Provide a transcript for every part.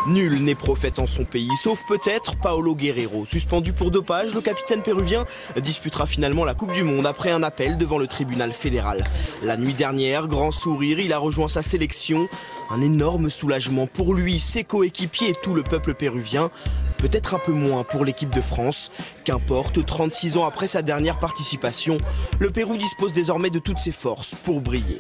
Nul n'est prophète en son pays, sauf peut-être Paolo Guerrero. Suspendu pour dopage, le capitaine péruvien disputera finalement la Coupe du Monde après un appel devant le tribunal fédéral. La nuit dernière, grand sourire, il a rejoint sa sélection. Un énorme soulagement pour lui, ses coéquipiers et tout le peuple péruvien. Peut-être un peu moins pour l'équipe de France. Qu'importe, 36 ans après sa dernière participation, le Pérou dispose désormais de toutes ses forces pour briller.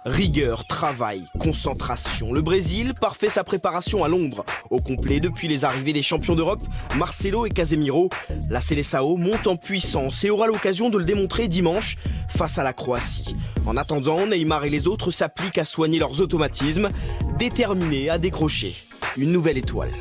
Rigueur, travail, concentration. Le Brésil parfait sa préparation à Londres. Au complet depuis les arrivées des champions d'Europe, Marcelo et Casemiro. La Seleção monte en puissance et aura l'occasion de le démontrer dimanche face à la Croatie. En attendant, Neymar et les autres s'appliquent à soigner leurs automatismes, déterminés à décrocher une nouvelle étoile.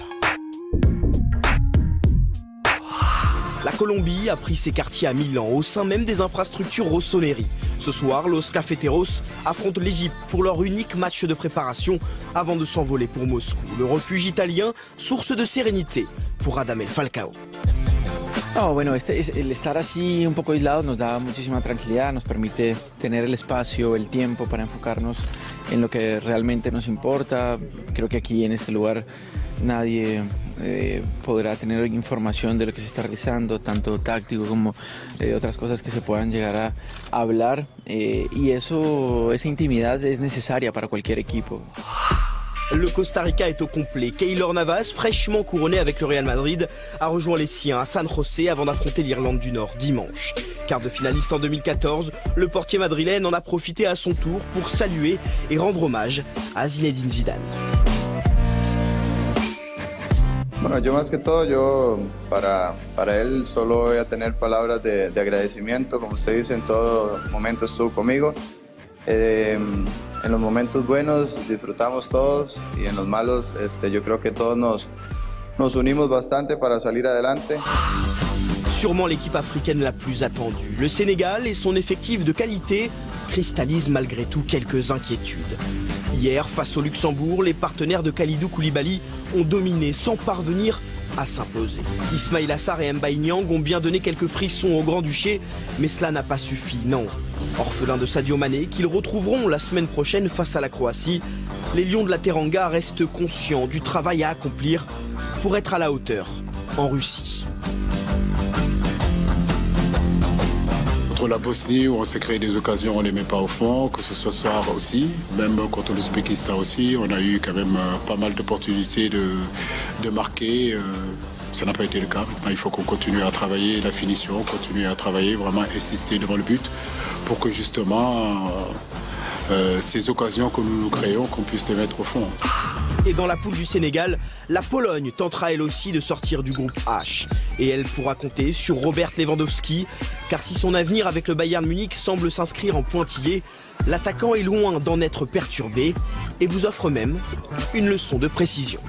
La Colombie a pris ses quartiers à Milan, au sein même des infrastructures Rossoneri. Ce soir, Los Cafeteros affrontent l'Égypte pour leur unique match de préparation avant de s'envoler pour Moscou. Le refuge italien, source de sérénité pour Radamel Falcao. No, bueno, el estar así un poco aislados nos da muchísima tranquilidad, nos permite tener el espacio, el tiempo para enfocarnos en lo que realmente nos importa. Creo que aquí en este lugar nadie podrá tener información de lo que se está realizando, tanto táctico como otras cosas que se puedan llegar a hablar. Y esa intimidad es necesaria para cualquier equipo. Le Costa Rica est au complet. Keylor Navas, fraîchement couronné avec le Real Madrid, a rejoint les siens à San José avant d'affronter l'Irlande du Nord dimanche. Quart de finaliste en 2014, le portier madrilène en a profité à son tour pour saluer et rendre hommage à Zinedine Zidane. Bueno, yo más que todo, para él solo voy a tener palabras de agradecimiento. Como usted dice, en todo momento estuvo conmigo. En los momentos buenos disfrutamos todos y en los malos yo creo que todos nos unimos bastante para salir adelante. Sûrement l'équipe africaine la plus attendue. Le Sénégal et son effectif de qualité cristallisent malgré tout quelques inquiétudes. Hier, face au Luxembourg, les partenaires de Kalidou Koulibaly ont dominé sans parvenir à s'imposer. Ismaïla Sarr et Mbaye Niang ont bien donné quelques frissons au Grand-Duché, mais cela n'a pas suffi, non. Orphelins de Sadio Mané, qu'ils retrouveront la semaine prochaine face à la Croatie, les Lions de la Teranga restent conscients du travail à accomplir pour être à la hauteur en Russie. Contre la Bosnie, où on s'est créé des occasions, on ne les met pas au fond, que ce soit ce soir aussi, même contre l'Ouzbékistan aussi, on a eu quand même pas mal d'opportunités de marquer. Ça n'a pas été le cas. Maintenant, il faut qu'on continue à travailler la finition, continuer à travailler, vraiment insister devant le but pour que justement ces occasions que nous créons, qu'on puisse les mettre au fond. Et dans la poule du Sénégal, la Pologne tentera elle aussi de sortir du groupe H. Et elle pourra compter sur Robert Lewandowski, car si son avenir avec le Bayern Munich semble s'inscrire en pointillé, l'attaquant est loin d'en être perturbé et vous offre même une leçon de précision.